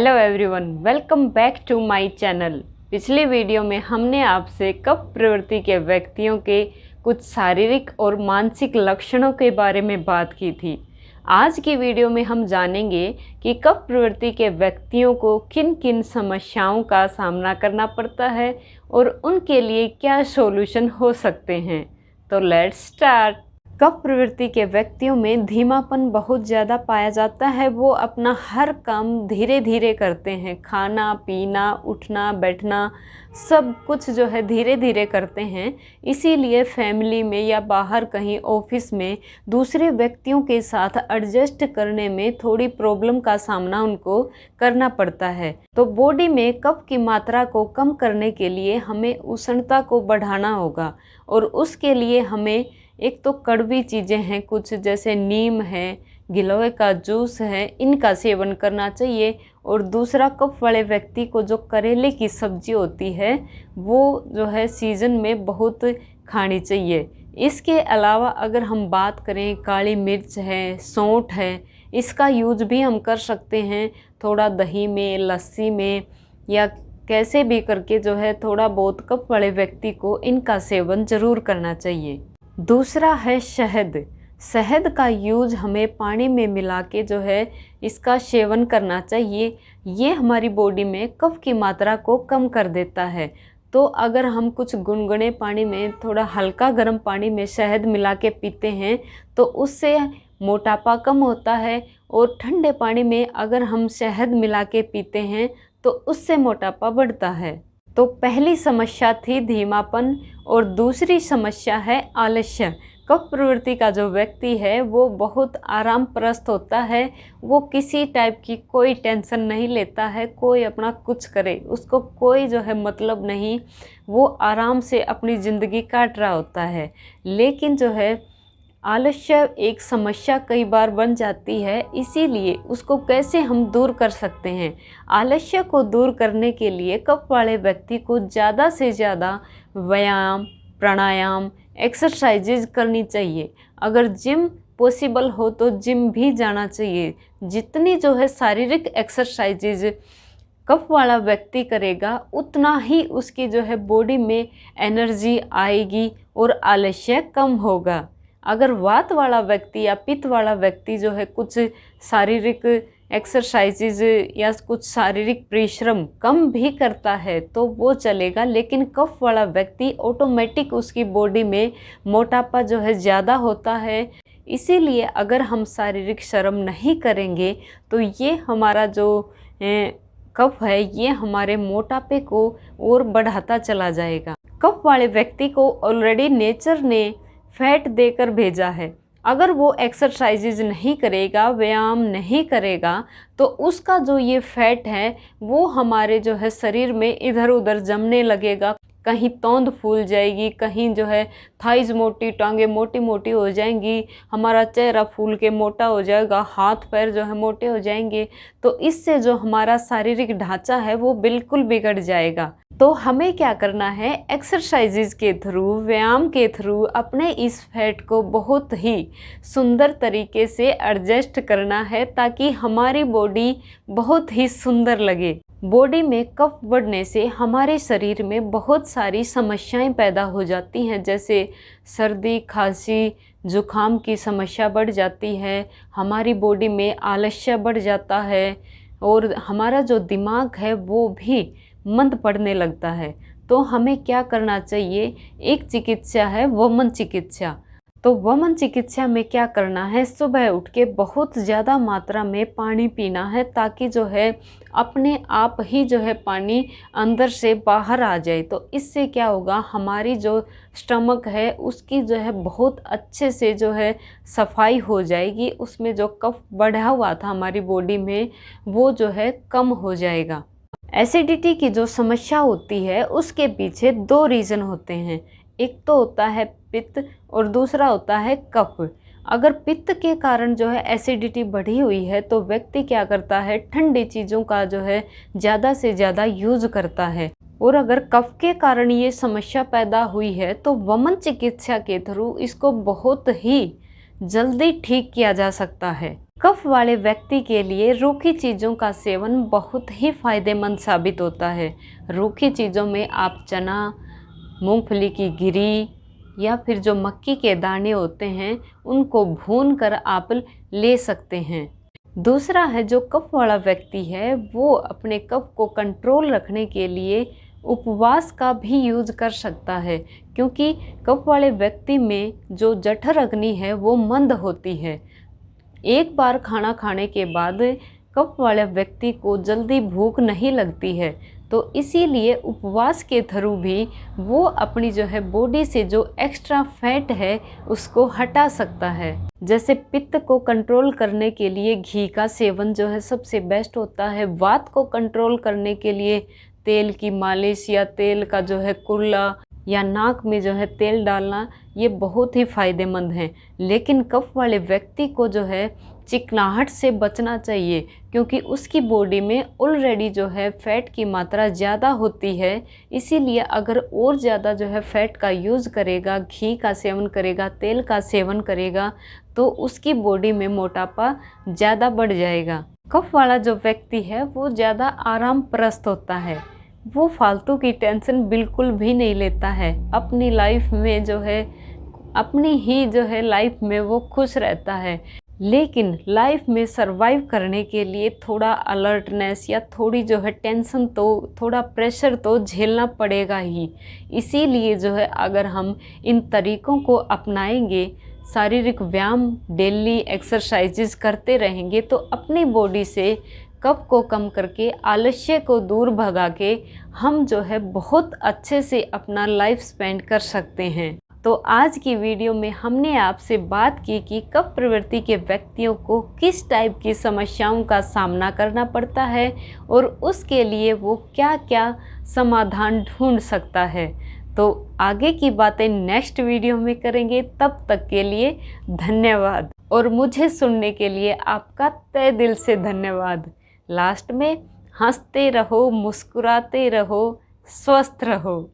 Hello everyone, welcome back to my channel. पिछले video में हमने आपसे कफ प्रवृत्ति के व्यक्तियों के कुछ शारीरिक और मानसिक लक्षणों के बारे में बात की थी। आज की वीडियो में हम जानेंगे कि कफ प्रवृत्ति के व्यक्तियों को किन किन समस्याओं का सामना करना पड़ता है और उनके लिए क्या सॉल्यूशन हो सकते हैं। तो लेट्स स्टार्ट। कफ प्रवृत्ति के व्यक्तियों में धीमापन बहुत ज़्यादा पाया जाता है। वो अपना हर काम धीरे धीरे करते हैं। खाना पीना, उठना बैठना सब कुछ जो है धीरे धीरे करते हैं। इसीलिए फैमिली में या बाहर कहीं ऑफिस में दूसरे व्यक्तियों के साथ एडजस्ट करने में थोड़ी प्रॉब्लम का सामना उनको करना पड़ता है। तो बॉडी में कफ की मात्रा को कम करने के लिए हमें उष्णता को बढ़ाना होगा और उसके लिए हमें एक तो कड़वी चीज़ें हैं कुछ, जैसे नीम है, गिलोय का जूस है, इनका सेवन करना चाहिए। और दूसरा, कफ वाले व्यक्ति को जो करेले की सब्जी होती है वो जो है सीज़न में बहुत खानी चाहिए। इसके अलावा अगर हम बात करें, काली मिर्च है, सौंठ है, इसका यूज भी हम कर सकते हैं। थोड़ा दही में, लस्सी में या कैसे भी करके जो है थोड़ा बहुत कफ वाले व्यक्ति को इनका सेवन ज़रूर करना चाहिए। दूसरा है शहद। शहद का यूज हमें पानी में मिला के जो है इसका सेवन करना चाहिए। ये हमारी बॉडी में कफ की मात्रा को कम कर देता है। तो अगर हम कुछ गुनगुने पानी में थोड़ा हल्का गर्म पानी में शहद मिला के पीते हैं तो उससे मोटापा कम होता है। और ठंडे पानी में अगर हम शहद मिला के पीते हैं तो उससे मोटापा बढ़ता है। तो पहली समस्या थी धीमापन और दूसरी समस्या है आलस्य। कफ प्रवृत्ति का जो व्यक्ति है वो बहुत आराम प्रस्त होता है। वो किसी टाइप की कोई टेंशन नहीं लेता है, कोई अपना कुछ करे उसको कोई जो है मतलब नहीं। वो आराम से अपनी ज़िंदगी काट रहा होता है। लेकिन जो है आलस्य एक समस्या कई बार बन जाती है। इसीलिए उसको कैसे हम दूर कर सकते हैं। आलस्य को दूर करने के लिए कफ वाले व्यक्ति को ज़्यादा से ज़्यादा व्यायाम, प्राणायाम, एक्सरसाइजेज करनी चाहिए। अगर जिम पॉसिबल हो तो जिम भी जाना चाहिए। जितनी जो है शारीरिक एक्सरसाइजेज कफ वाला व्यक्ति करेगा उतना ही उसकी जो है बॉडी में एनर्जी आएगी और आलस्य कम होगा। अगर वात वाला व्यक्ति या पित्त वाला व्यक्ति जो है कुछ शारीरिक एक्सरसाइजेज या कुछ शारीरिक परिश्रम कम भी करता है तो वो चलेगा। लेकिन कफ वाला व्यक्ति ऑटोमेटिक उसकी बॉडी में मोटापा जो है ज़्यादा होता है। इसीलिए अगर हम शारीरिक श्रम नहीं करेंगे तो ये हमारा जो कफ है ये हमारे मोटापे को और बढ़ाता चला जाएगा। कफ वाले व्यक्ति को ऑलरेडी नेचर ने फैट देकर भेजा है। अगर वो एक्सरसाइजेज नहीं करेगा, व्यायाम नहीं करेगा तो उसका जो ये फैट है वो हमारे जो है शरीर में इधर उधर जमने लगेगा। कहीं तौंद फूल जाएगी, कहीं जो है थाइज मोटी, टांगे मोटी मोटी हो जाएंगी, हमारा चेहरा फूल के मोटा हो जाएगा, हाथ पैर जो है मोटे हो जाएंगे। तो इससे जो हमारा शारीरिक ढांचा है वो बिल्कुल बिगड़ जाएगा। तो हमें क्या करना है, एक्सरसाइजेज के थ्रू, व्यायाम के थ्रू अपने इस फैट को बहुत ही सुंदर तरीके से एडजस्ट करना है ताकि हमारी बॉडी बहुत ही सुंदर लगे। बॉडी में कफ बढ़ने से हमारे शरीर में बहुत सारी समस्याएं पैदा हो जाती हैं, जैसे सर्दी, खांसी, जुखाम की समस्या बढ़ जाती है। हमारी बॉडी में आलस्य बढ़ जाता है और हमारा जो दिमाग है वो भी मंद पड़ने लगता है। तो हमें क्या करना चाहिए, एक चिकित्सा है वमन चिकित्सा। तो वमन चिकित्सा में क्या करना है, सुबह उठ के बहुत ज़्यादा मात्रा में पानी पीना है ताकि जो है अपने आप ही जो है पानी अंदर से बाहर आ जाए। तो इससे क्या होगा, हमारी जो स्टमक है उसकी जो है बहुत अच्छे से जो है सफाई हो जाएगी। उसमें जो कफ बढ़ा हुआ था हमारी बॉडी में वो जो है कम हो जाएगा। एसिडिटी की जो समस्या होती है उसके पीछे दो रीज़न होते हैं। एक तो होता है पित्त और दूसरा होता है कफ। अगर पित्त के कारण जो है एसिडिटी बढ़ी हुई है तो व्यक्ति क्या करता है, ठंडी चीज़ों का जो है ज़्यादा से ज़्यादा यूज करता है। और अगर कफ के कारण ये समस्या पैदा हुई है तो वमन चिकित्सा के थ्रू इसको बहुत ही जल्दी ठीक किया जा सकता है। कफ वाले व्यक्ति के लिए रूखी चीज़ों का सेवन बहुत ही फायदेमंद साबित होता है। रूखी चीज़ों में आप चना, मूंगफली की गिरी या फिर जो मक्की के दाने होते हैं उनको भून कर आप ले सकते हैं। दूसरा है, जो कफ वाला व्यक्ति है वो अपने कफ को कंट्रोल रखने के लिए उपवास का भी यूज़ कर सकता है, क्योंकि कफ वाले व्यक्ति में जो जठर अग्नि है वो मंद होती है। एक बार खाना खाने के बाद कफ वाले व्यक्ति को जल्दी भूख नहीं लगती है, तो इसीलिए उपवास के थ्रू भी वो अपनी जो है बॉडी से जो एक्स्ट्रा फैट है उसको हटा सकता है। जैसे पित्त को कंट्रोल करने के लिए घी का सेवन जो है सबसे बेस्ट होता है। वात को कंट्रोल करने के लिए तेल की मालिश या तेल का जो है कुल्ला या नाक में जो है तेल डालना, ये बहुत ही फायदेमंद है। लेकिन कफ वाले व्यक्ति को जो है चिकनाहट से बचना चाहिए, क्योंकि उसकी बॉडी में ऑलरेडी जो है फैट की मात्रा ज़्यादा होती है। इसीलिए अगर और ज़्यादा जो है फैट का यूज़ करेगा, घी का सेवन करेगा, तेल का सेवन करेगा, तो उसकी बॉडी में मोटापा ज़्यादा बढ़ जाएगा। कफ वाला जो व्यक्ति है वो ज़्यादा आराम परस्त होता है, वो फालतू की टेंशन बिल्कुल भी नहीं लेता है। अपनी लाइफ में जो है अपनी ही जो है लाइफ में वो खुश रहता है। लेकिन लाइफ में सरवाइव करने के लिए थोड़ा अलर्टनेस या थोड़ी जो है टेंशन, तो थोड़ा प्रेशर तो झेलना पड़ेगा ही। इसीलिए जो है अगर हम इन तरीक़ों को अपनाएंगे, शारीरिक व्यायाम, डेली एक्सरसाइजेस करते रहेंगे, तो अपनी बॉडी से कफ को कम करके, आलस्य को दूर भगा के हम जो है बहुत अच्छे से अपना लाइफ स्पेंड कर सकते हैं। तो आज की वीडियो में हमने आपसे बात की कि कफ प्रवृत्ति के व्यक्तियों को किस टाइप की समस्याओं का सामना करना पड़ता है और उसके लिए वो क्या क्या समाधान ढूंढ सकता है। तो आगे की बातें नेक्स्ट वीडियो में करेंगे। तब तक के लिए धन्यवाद, और मुझे सुनने के लिए आपका तहे दिल से धन्यवाद। लास्ट में हंसते रहो, मुस्कुराते रहो, स्वस्थ रहो।